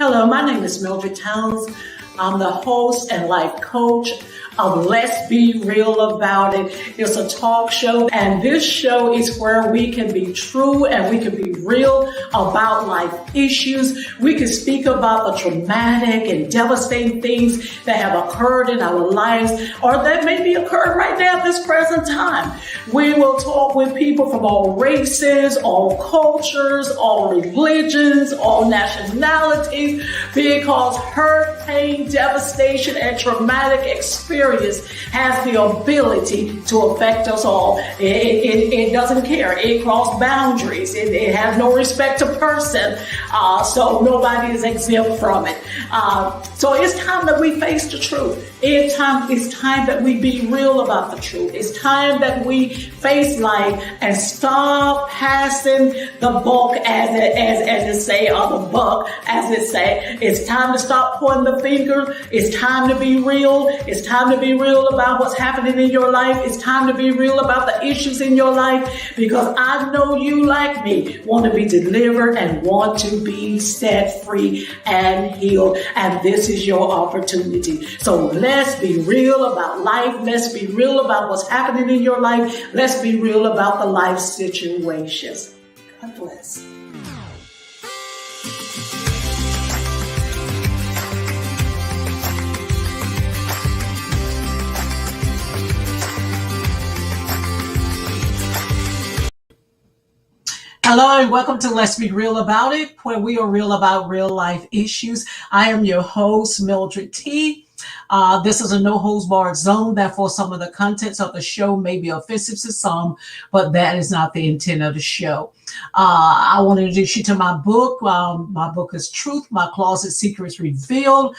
Hello, my name is Mildred Towns. I'm the host and life coach of Let's Be Real About It. It's a talk show, and this show is where we can be true and we can be real about life issues. We can speak about the traumatic and devastating things that have occurred in our lives or that may be occurring right now at this present time. We will talk with people from all races, all cultures, all religions, all nationalities, because hurt, pain, devastation, and traumatic experience has the ability to affect us all. It doesn't care. It crosses boundaries. It has no respect to person. So nobody is exempt from it. So it's time that we face the truth. It's time that we be real about the truth. It's time that we face life and stop passing the buck, as it say, or the buck, as it say. It's time to stop pointing the finger. It's time to be real. It's time to be real about what's happening in your life. It's time to be real about the issues in your life, because I know you, like me, want to be delivered and want to be set free and healed. And this is your opportunity. So let's be real about life. Let's be real about what's happening in your life. Let's be real about the life situations. God bless. Hello and welcome to Let's Be Real About It, where we are real about real life issues. I am your host, Mildred T. This is a no holds barred zone. Therefore, some of the contents of the show may be offensive to some, but that is not the intent of the show. I want to introduce you to my book. My book is Truth, My Closet Secrets Revealed.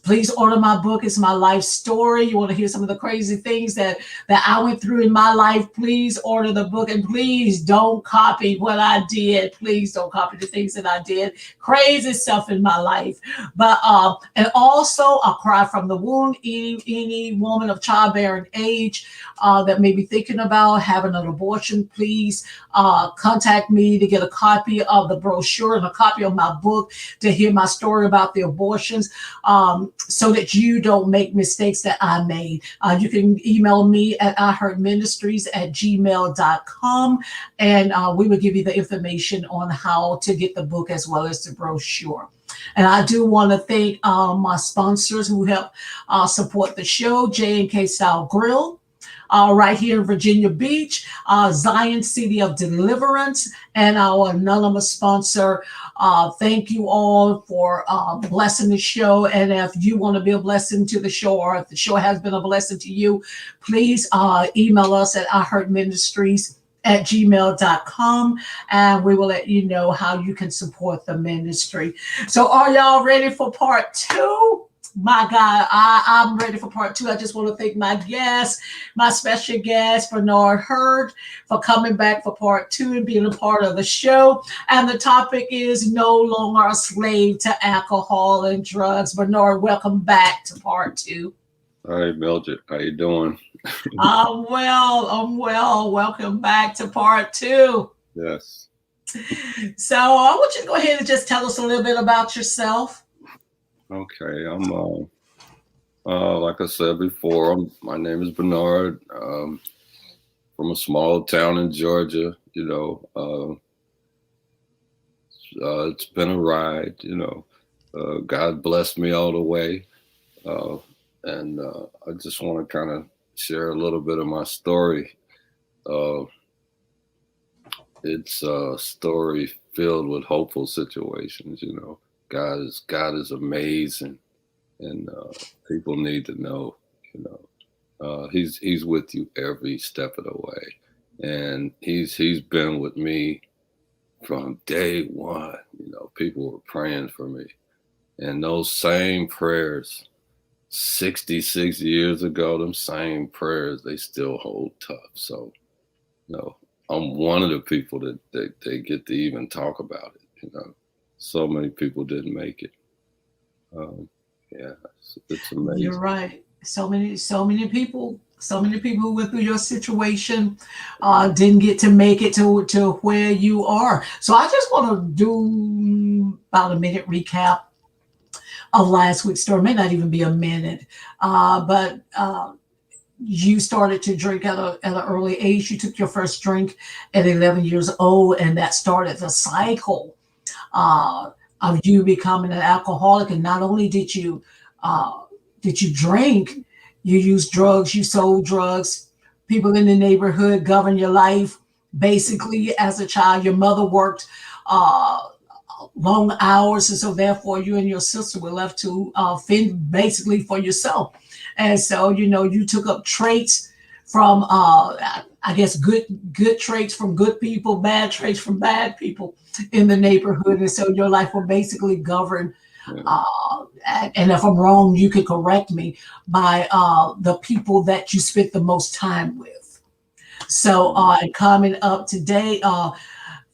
Please order my book. It's my life story. You want to hear some of the crazy things that I went through in my life? Please order the book, and please don't copy what I did. Please don't copy the things that I did. Crazy stuff in my life. But and also a cry from the wound. Any woman of childbearing age that may be thinking about having an abortion, please contact me to get a copy of the brochure and a copy of my book to hear my story about the abortions. So that you don't make mistakes that I made. You can email me at iheartministries@gmail.com, and we will give you the information on how to get the book as well as the brochure. And I do want to thank my sponsors who help support the show: J&K Style Grill, right here in Virginia Beach, Zion City of Deliverance, and our anonymous sponsor. Thank you all for blessing the show. And if you want to be a blessing to the show, or if the show has been a blessing to you, please email us at iheartministries@gmail.com, and we will let you know how you can support the ministry. So are y'all ready for part two? My God, I'm ready for part two. I just want to thank my guest, my special guest, Bernard Hurd, for coming back for part two and being a part of the show. And the topic is no longer a slave to alcohol and drugs. Bernard, welcome back to part two. Hi, Mildred. How you doing? I'm well. Welcome back to part two. Yes. So I want you to go ahead and just tell us a little bit about yourself. Okay, I'm like I said before, my name is Bernard, from a small town in Georgia. It's been a ride. God blessed me all the way, and I just want to kind of share a little bit of my story. It's a story filled with hopeful situations. God is amazing, and people need to know. He's with you every step of the way, and he's been with me from day one. People were praying for me, and those same prayers, 66 years ago, them same prayers, they still hold tough. So, I'm one of the people that they get to even talk about it. So many people didn't make it. Yeah, it's amazing. You're right. So many people So many people who went through your situation didn't get to make it to where you are. So I just want to do about a minute recap of last week's story. It may not even be a minute, but you started to drink at an early age. You took your first drink at 11 years old, and that started the cycle uh, of you becoming an alcoholic. And not only uh, did you drink, you used drugs, you sold drugs. People in the neighborhood govern your life. Basically, as a child, your mother worked uh, long hours, and so therefore you and your sister were left to fend basically for yourself. And so you took up traits from I guess good traits from good people, bad traits from bad people in the neighborhood, and so your life will basically govern. Yeah. And if I'm wrong, you could correct me by the people that you spent the most time with. So, coming up today,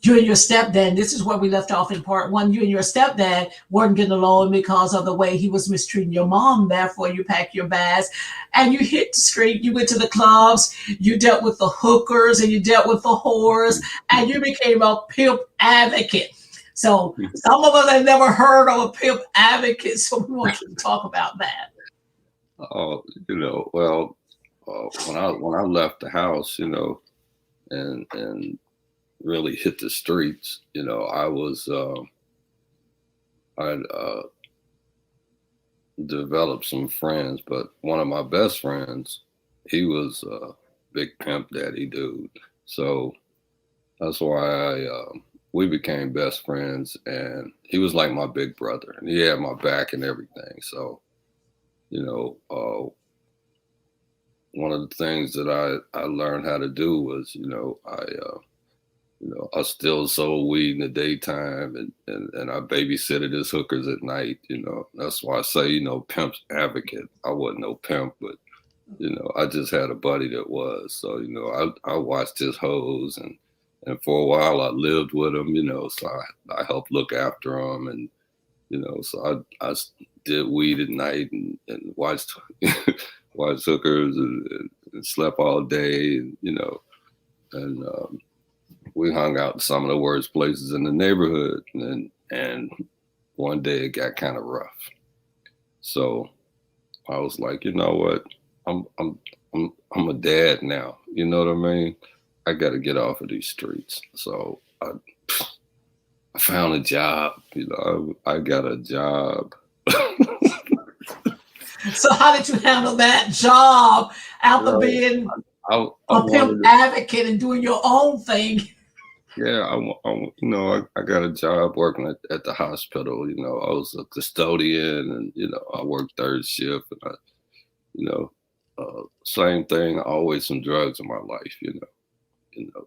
you and your stepdad, this is where we left off in part one. You and your stepdad weren't getting along because of the way he was mistreating your mom. Therefore, you packed your bags and you hit the street. You went to the clubs. You dealt with the hookers and you dealt with the whores, and you became a pimp advocate. So, some of us have never heard of a pimp advocate. So, we want you to talk about that. Oh, well, when I left the house, and really hit the streets, I developed some friends, but one of my best friends, he was a big pimp daddy dude. So that's why we became best friends, and he was like my big brother, and he had my back and everything. So, you know, uh, one of the things that I learned how to do was, I still sold weed in the daytime, and I babysitted his hookers at night. That's why I say, pimp's advocate. I wasn't no pimp, but I just had a buddy that was. So I watched his hoes, and for a while I lived with him. So I helped look after him, and so I did weed at night and watched watched hookers and slept all day, and we hung out in some of the worst places in the neighborhood, and one day it got kind of rough. So I was like, you know what? I'm a dad now. You know what I mean? I got to get off of these streets. So I found a job. I got a job. So, how did you handle that job after being I a pimp wanted. advocate and doing your own thing? Yeah, I got a job working at the hospital. I was a custodian, and I worked third shift, and same thing. Always some drugs in my life.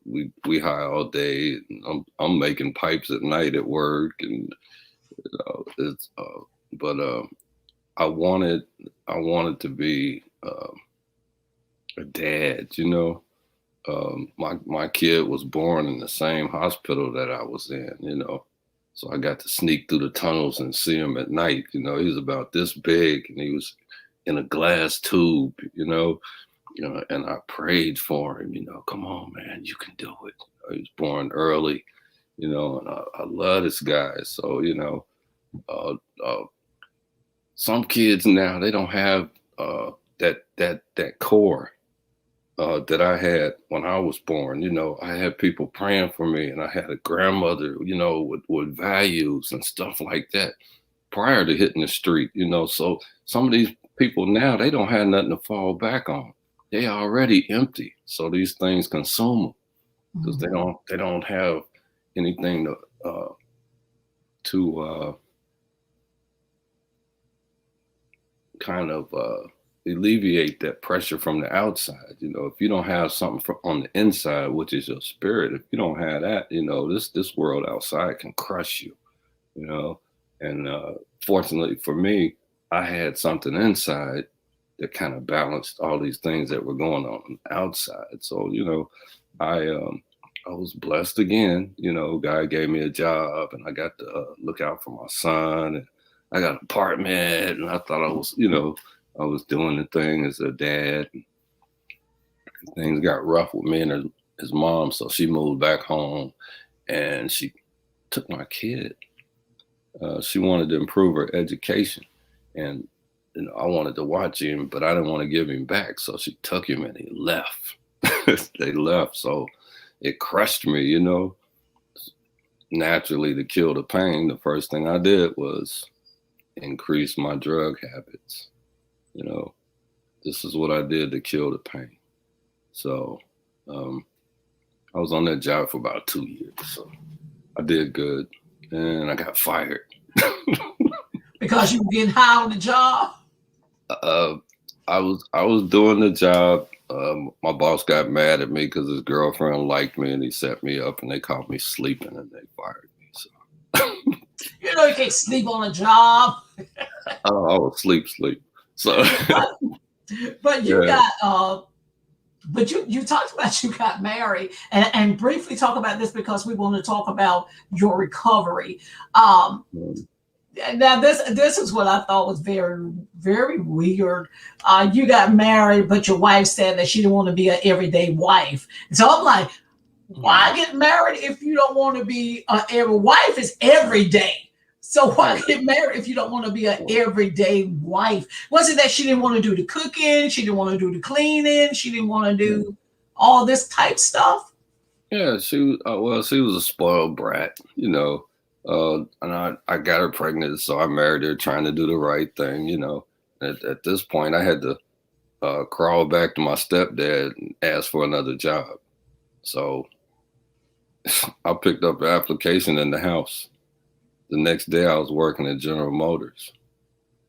We high all day, and I'm making pipes at night at work, and it's but I wanted to be a dad. My kid was born in the same hospital that I was in, so I got to sneak through the tunnels and see him at night. He was about this big, and he was in a glass tube, and I prayed for him, come on, man, you can do it. He was born early, and I love this guy. So, uh, uh, some kids now, they don't have that core that I had when I was born. I had people praying for me, and I had a grandmother, with values and stuff like that prior to hitting the street. So some of these people now, they don't have nothing to fall back on. They already empty. So these things consume them because they don't have anything to kind of alleviate that pressure from the outside. If you don't have something on the inside, which is your spirit, if you don't have that, this world outside can crush you. And fortunately for me, I had something inside that kind of balanced all these things that were going on outside. So I was blessed again. God gave me a job, and I got to look out for my son, and I got an apartment, and I thought I was doing the thing as a dad. things got rough with me and his mom, so she moved back home and she took my kid. She wanted to improve her education, and I wanted to watch him, but I didn't want to give him back, so she took him and he left. They left, so it crushed me, Naturally, to kill the pain, the first thing I did was increase my drug habits. This is what I did to kill the pain. So I was on that job for about 2 years. So I did good, and I got fired. Because you were getting high on the job? I was doing the job. My boss got mad at me because his girlfriend liked me, and he set me up, and they caught me sleeping, and they fired me. So you can't sleep on a job. I was sleep. So, but you got. But you talked about you got married, and briefly talk about this because we want to talk about your recovery. Now this is what I thought was very, very weird. You got married, but your wife said that she didn't want to be an everyday wife. So I'm like, why get married if you don't want to be every wife is every day? So why get married if you don't want to be an everyday wife? Was it that she didn't want to do the cooking? She didn't want to do the cleaning? She didn't want to do all this type stuff? Yeah, she was a spoiled brat, and I got her pregnant, so I married her trying to do the right thing, At this point, I had to crawl back to my stepdad and ask for another job. So I picked up the application in the house. The next day I was working at General Motors.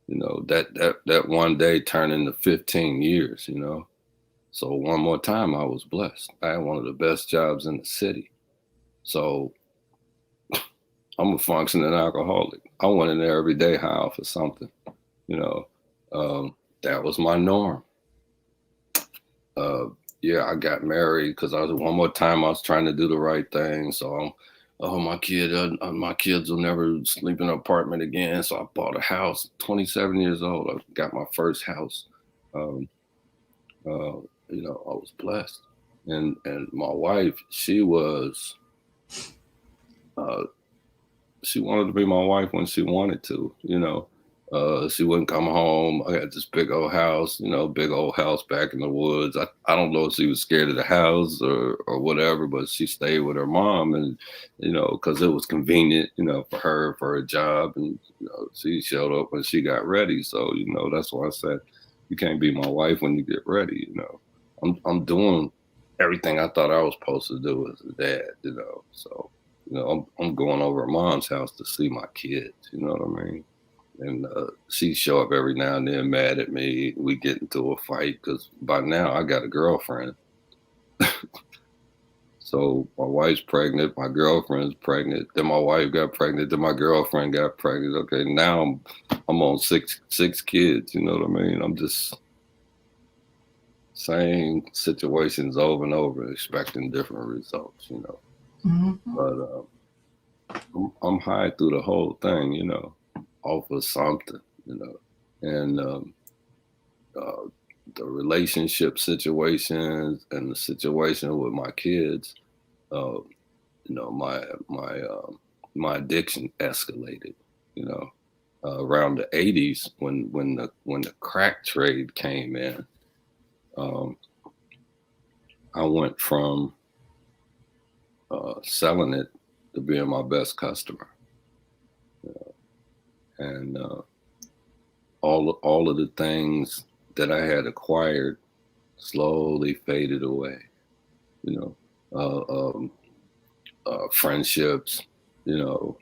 That one day turned into 15 years, So one more time I was blessed. I had one of the best jobs in the city. So I'm a functioning alcoholic. I went in there every day high off of something, that was my norm. I got married because one more time I was trying to do the right thing. So my kids will never sleep in an apartment again. So I bought a house. 27 years old, I got my first house. I was blessed, and my wife, she wanted to be my wife when she wanted to. She wouldn't come home. I had this big old house, back in the woods. I don't know if she was scared of the house or whatever, but she stayed with her mom, and because it was convenient, for her job, and she showed up when she got ready. So that's why I said you can't be my wife when you get ready. I'm doing everything I thought I was supposed to do as a dad. So I'm going over her mom's house to see my kids. You know what I mean? And she show up every now and then mad at me. We get into a fight because by now I got a girlfriend. So my wife's pregnant, my girlfriend's pregnant, then my wife got pregnant, then my girlfriend got pregnant. Okay, now I'm on six kids. You know what I mean? I'm just same situations over and over, expecting different results. Mm-hmm. But I'm high through the whole thing. Off of something, and the relationship situations and the situation with my kids, my addiction escalated, around the 80s when the crack trade came in. I went from selling it to being my best customer. And all of the things that I had acquired slowly faded away. Friendships, all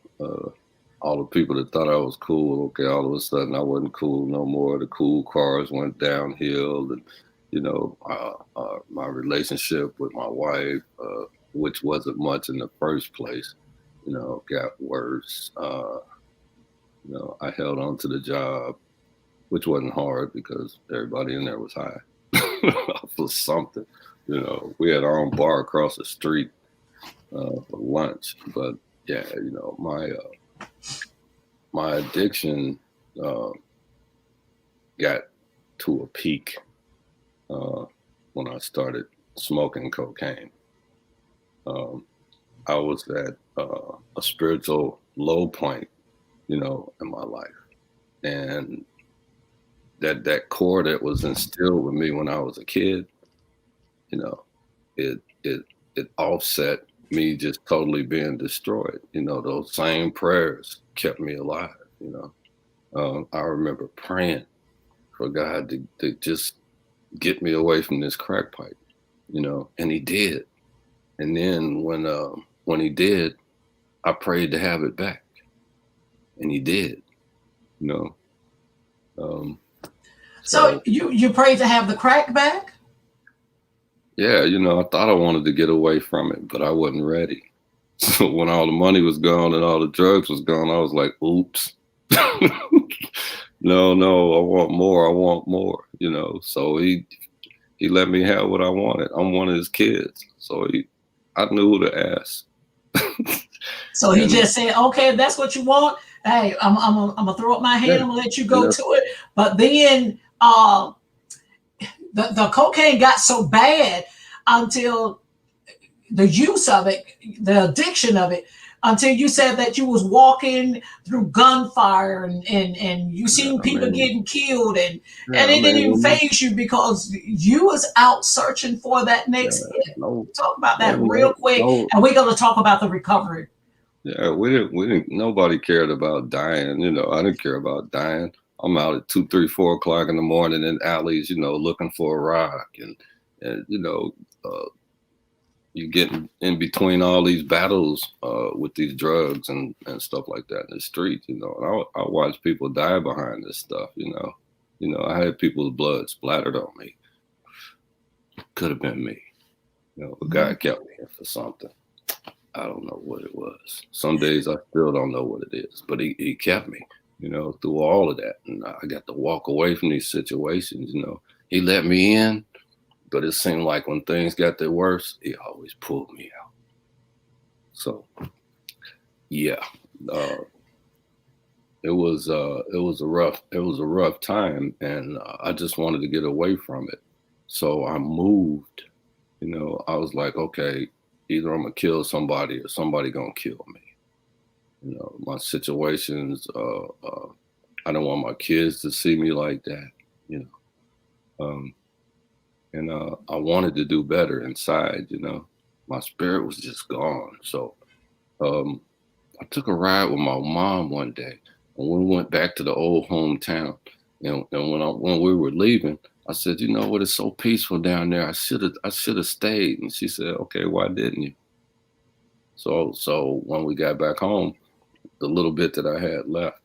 the people that thought I was cool. Okay, all of a sudden I wasn't cool no more. The cool cars went downhill, and my relationship with my wife, which wasn't much in the first place, got worse. I held on to the job, which wasn't hard because everybody in there was high for something. We had our own bar across the street for lunch. But yeah, my addiction got to a peak when I started smoking cocaine. I was at a spiritual low point, in my life, and that core that was instilled with me when I was a kid, you know, it it it offset me just totally being destroyed. Those same prayers kept me alive. I remember praying for God to just get me away from this crack pipe, and He did. And then when He did, I prayed to have it back, and He did. You know, um, So so you prayed to have the crack back? yeah, I thought I wanted to get away from it, but I wasn't ready. So when all the money was gone and all the drugs was gone, I was like, oops. No, no, I want more. I want more, So he let me have what I wanted. I'm one of his kids. So I knew who to ask. So he And just said, okay, if that's what you want, hey, I'm gonna throw up my yeah, hand, I'm gonna let you and go that's to it. But then the cocaine got so bad until the use of it, the addiction of it, until you said that you was walking through gunfire and you yeah, seen I people mean, getting killed and yeah, I it didn't mean, even phase you because you was out searching for that yeah, next hit. no, Talk about no, that real no, quick, no. and we're gonna talk about the recovery. Yeah, we didn't. Nobody cared about dying. I didn't care about dying. I'm out at 2, 3, 4 o'clock in the morning in alleys, looking for a rock, and uh, you get in between all these battles with these drugs and stuff like that in the street, And I watch people die behind this stuff, I had people's blood splattered on me. Could have been me, but Mhm. God kept me here for something. I don't know what it was. Some days I still don't know what it is, but he kept me, through all of that. And I got to walk away from these situations, He let me in, but it seemed like when things got their worst, he always pulled me out. So yeah, uh, it was a rough time, and I just wanted to get away from it. So I moved. I was like, okay, either I'm gonna kill somebody or somebody gonna kill me. My situations. I don't want my kids to see me like that. You and I wanted to do better inside. My spirit was just gone. So um, I took a ride with my mom one day, and we went back to the old hometown. And when we were leaving, I said, "You know what? It's so peaceful down there. I should have stayed." And she said, "Okay, why didn't you?" So when we got back home, the little bit that I had left,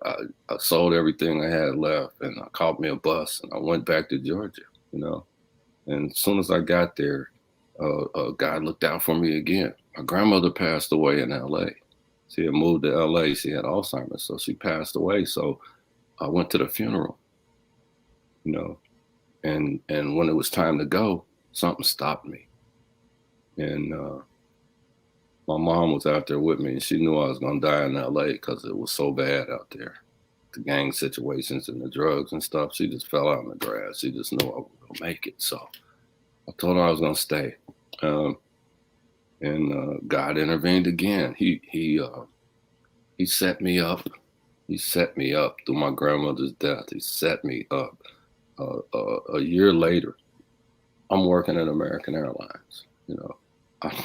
I sold everything I had left, and I caught me a bus, and I went back to Georgia. You know, and as soon as I got there, God looked out for me again. My grandmother passed away in L.A. She had moved to L.A. She had Alzheimer's, so she passed away. So I went to the funeral, you know, and when it was time to go, something stopped me. And my mom was out there with me, and she knew I was going to die in L.A. because it was so bad out there. The gang situations and the drugs and stuff. She just fell out in the grass. She just knew I was going to make it. So I told her I was going to stay. Um, and God intervened again. He set me up. He set me up through my grandmother's death. He set me up. A year later, I'm working at American Airlines. I,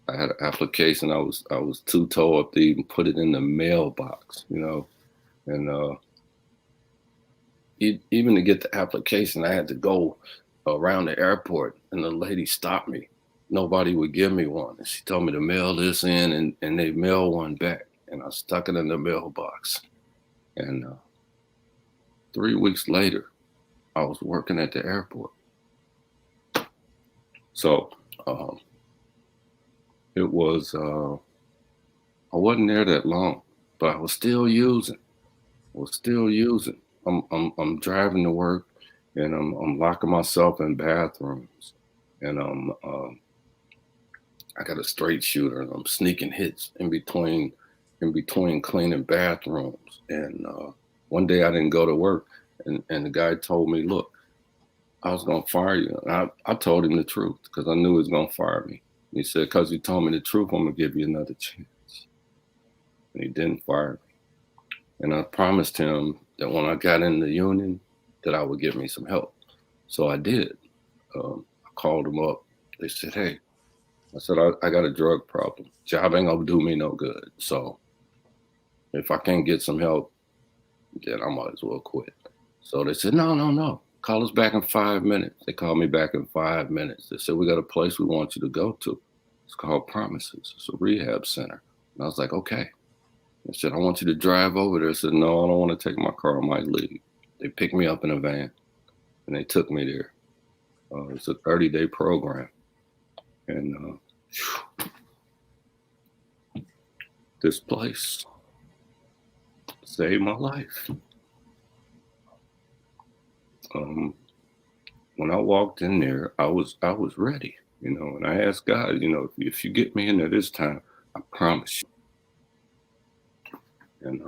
I had an application. I was too tall up to even put it in the mailbox. And even to get the application, I had to go around the airport, and the lady stopped me. Nobody would give me one, and she told me to mail this in, and they mail one back, and I stuck it in the mailbox. And 3 weeks later, I was working at the airport. So it was I wasn't there that long, but I was still using. I'm driving to work, and I'm locking myself in bathrooms, and I got a straight shooter, and I'm sneaking hits in between cleaning bathrooms. And one day I didn't go to work, and the guy told me, "Look, I was going to fire you. And I told him the truth because I knew he was going to fire me. He said, because you told me the truth, I'm going to give you another chance. And he didn't fire me. And I promised him that when I got in the union, that I would give me some help. So I did. I called them up. They said, hey, I said, I got a drug problem. Job ain't going to do me no good. So if I can't get some help, then I might as well quit. So they said, no. Call us back in 5 minutes. They called me back in 5 minutes. They said, we got a place we want you to go to. It's called Promises. It's a rehab center. And I was like, okay. They said, I want you to drive over there. I said, no, I don't want to take my car. I might leave. They picked me up in a van and they took me there. It's a 30-day program. And this place saved my life. When I walked in there, I was ready, and I asked God, if you get me in there this time, I promise you. And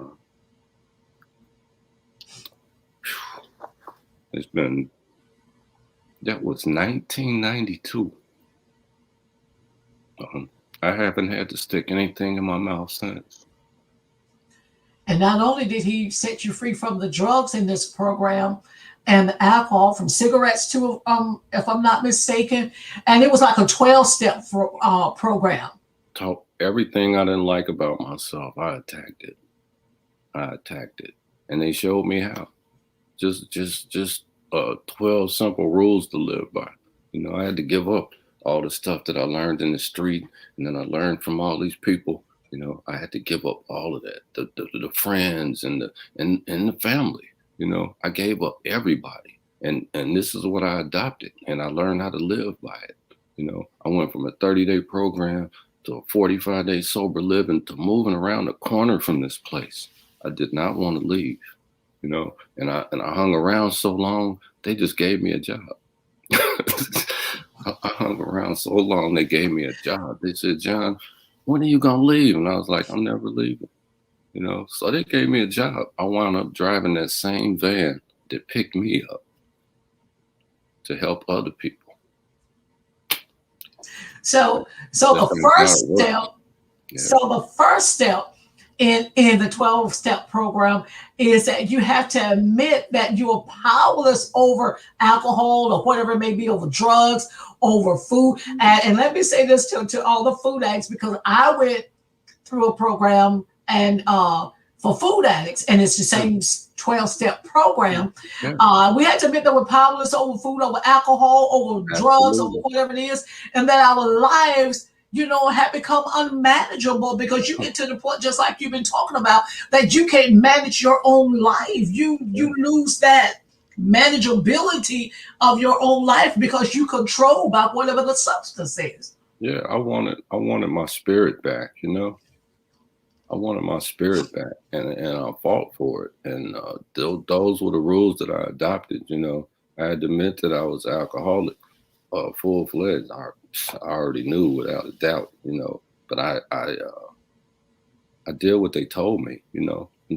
that was 1992. I haven't had to stick anything in my mouth since. And not only did he set you free from the drugs in this program and the alcohol, from cigarettes to, if I'm not mistaken, and it was like a 12-step program. Taught everything I didn't like about myself. I attacked it. And they showed me how. Just 12 simple rules to live by. I had to give up all the stuff that I learned in the street, and then I learned from all these people. I had to give up all of that, the friends and the family. I gave up everybody, and this is what I adopted, and I learned how to live by it. I went from a 30-day program to a 45-day sober living to moving around the corner from this place. I did not want to leave, and I hung around so long, they just gave me a job. I hung around so long, they gave me a job. They said, John, when are you going to leave? And I was like, I'm never leaving. So they gave me a job. I wound up driving that same van that picked me up to help other people. So the first step in the 12-step program is that you have to admit that you are powerless over alcohol or whatever it may be, over drugs, over food. And let me say this to all the food addicts, because I went through a program and for food addicts, and it's the same 12-step program. Yeah. We had to admit that we're powerless over food, over alcohol, over drugs, over whatever it is, and that our lives, have become unmanageable because you get to the point, just like you've been talking about, that you can't manage your own life. You lose that manageability of your own life because you control by whatever the substance is. Yeah, I wanted my spirit back, I wanted my spirit back, and I fought for it. And those were the rules that I adopted. I had to admit that I was alcoholic, full-fledged. I already knew without a doubt, but I did what they told me, in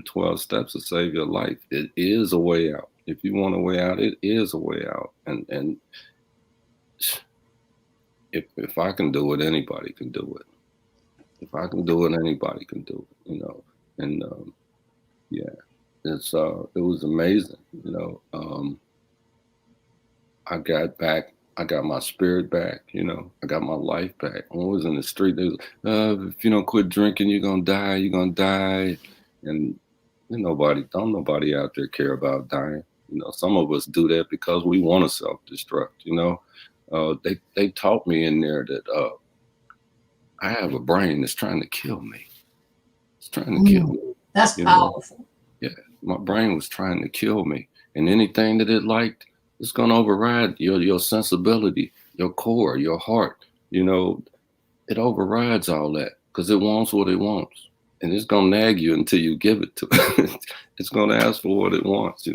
12 steps to save your life. It is a way out. If you want a way out, it is a way out. And if I can do it, anybody can do it. If I can do it, anybody can do it, And yeah, it was amazing, I got my spirit back, I got my life back. When I was in the street, they was, if you don't quit drinking, you're gonna die. And don't nobody out there care about dying. Some of us do that because we want to self-destruct. They taught me in there that I have a brain that's trying to kill me. It's trying to kill me. That's powerful. Yeah, my brain was trying to kill me, and anything that it liked, it's gonna override your sensibility, your core, your heart. It overrides all that because it wants what it wants, and it's gonna nag you until you give it to it. It's gonna ask for what it wants,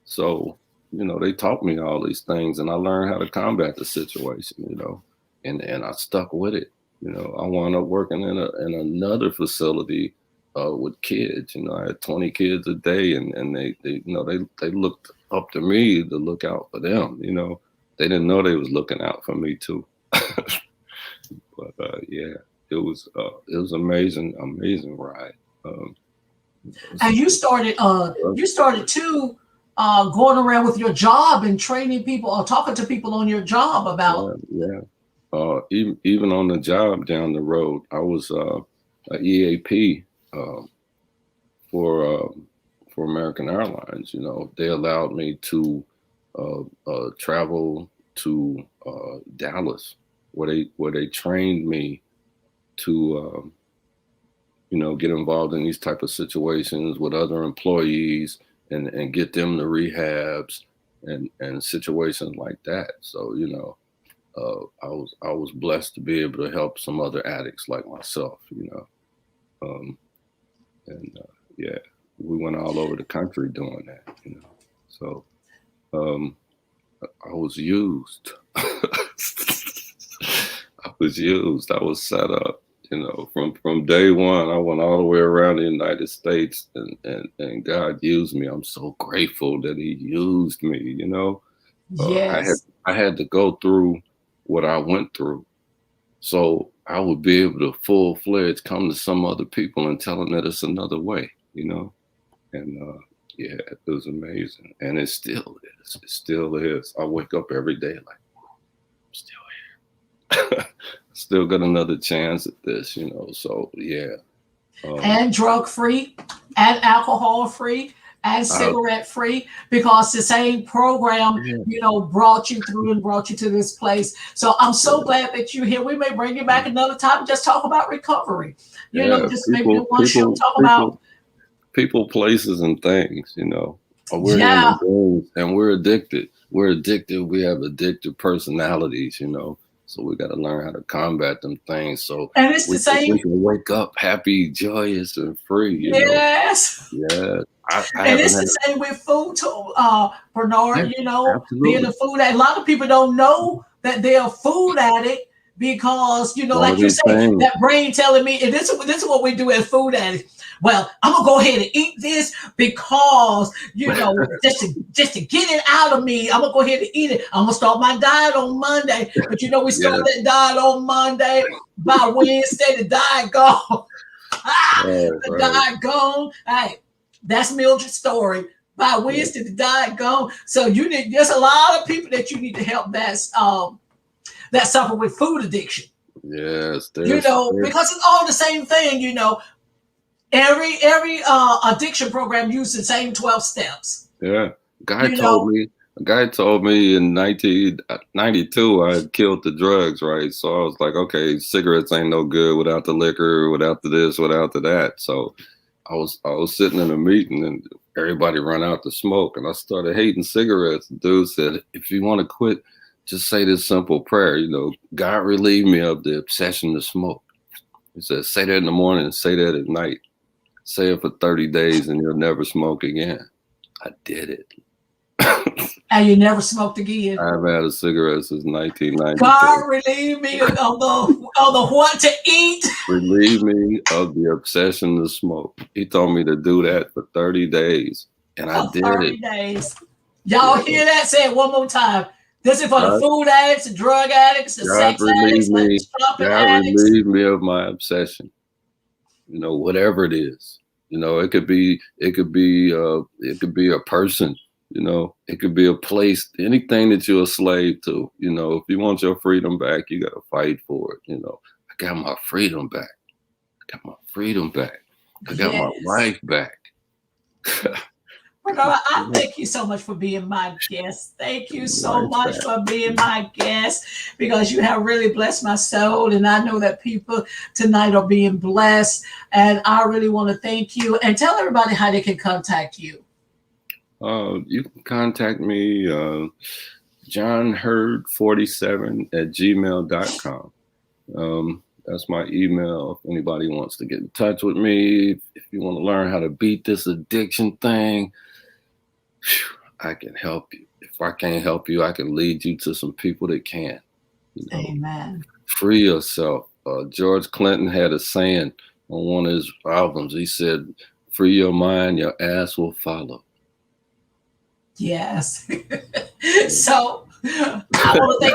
So, they taught me all these things, and I learned how to combat the situation, and I stuck with it. I wound up working in another facility with kids. You know, I had 20 kids a day, and they you know they looked up to me to look out for them. You know, they didn't know they was looking out for me too. But yeah, it was amazing ride. Um, And you started too, going around with your job and training people or talking to people on your job about. yeah, yeah. Even on the job down the road, I was a EAP uh, for for American Airlines. You know, they allowed me to travel to Dallas, where they trained me to you know, get involved in these type of situations with other employees and get them to rehabs and situations like that. So you know, I was blessed to be able to help some other addicts like myself. You know, um, and yeah, we went all over the country doing that. You know, so um, I was used. I was used. I was set up. You know, from day one, I went all the way around the United States, and God used me. I'm so grateful that He used me. You know, Yes. I had to go through what I went through, so I would be able to full fledged come to some other people and tell them that it's another way. You know, and yeah, it was amazing, and it still is. It still is. I wake up every day like I'm still here. Still got another chance at this, you know. So yeah, And drug free and alcohol free and I, cigarette free, because the same program, yeah, brought you through and brought you to this place. So I'm so glad that you're here. We may bring you back another time and just talk about recovery. yeah. Just maybe do one show talk about. People, places, and things. You know, we're Yeah. human beings, and we're addicted. We're addicted. We have addictive personalities. You know, so we got to learn how to combat them things. So And it's the we same. can wake up happy, joyous, and free. You know, Yes. yeah. I And haven't it's had. the same with food too, Yeah, Bernard, being absolutely. a food addict. A lot of people don't know that they're a food addict because, One of like you these say, things. that brain telling me, and this is what we do as food addicts. Well, I'm gonna go ahead and eat this because, just to get it out of me, I'm gonna go ahead and eat it. I'm gonna start my diet on Monday. But we Yeah, start that diet on Monday. By Wednesday, the diet gone. right, The right. diet gone. Hey, that's Mildred's story. By Yeah. Wednesday, the diet gone. So there's a lot of people that you need to help that suffer with food addiction. Yes, Because it's all the same thing. Every addiction program uses the same 12 steps. yeah. Guy You told know, me, a guy told me in 1992 I had killed the drugs, right? So I was like, okay, cigarettes ain't no good without the liquor, without the this, without the that. So I was sitting in a meeting and everybody run out to smoke, and I started hating cigarettes. The dude said, if you want to quit, just say this simple prayer, you know, God relieve me of the obsession to smoke. He said, say that in the morning and say that at night. Say it for 30 days and you'll never smoke again. I did it. and you never smoked again. I haven't had a cigarette since 1992. God relieve me of the what to eat. Relieve me of the obsession to smoke. He told me to do that for 30 days, and I For did it. 30 days. Y'all Yeah. hear that? Say it one more time. This is for the God, food addicts, the drug addicts, the God sex relieve addicts, the me. shopping God addicts. relieve me of my obsession. You know, whatever it is. You know, it could be a person. You know, it could be a place, anything that you're a slave to. You know, if you want your freedom back, you got to fight for it. You know, I got my freedom back. I got my freedom back. I got my Yes. life back. Bernard, I thank you so much for being my guest. Thank you so Life much back. for being my guest, because you have really blessed my soul. And I know that people tonight are being blessed. And I really want to thank you and tell everybody how they can contact you. You can contact me, johnhurd47@gmail.com. That's my email. If anybody wants to get in touch with me, if you want to learn how to beat this addiction thing, I can help you. If I can't help you, I can lead you to some people that can. You know, Amen. free yourself. George Clinton had a saying, on one of his albums. He said, "Free your mind, your ass will follow." Yes. So I want to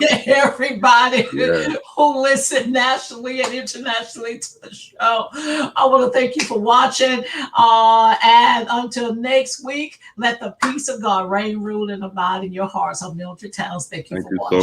thank everybody Yeah. who listened nationally and internationally to the show. I want to thank you for watching. And until next week, let the peace of God reign, rule, and abide in your hearts. I'm Mildred Towns. Thank you Thank for you so watching.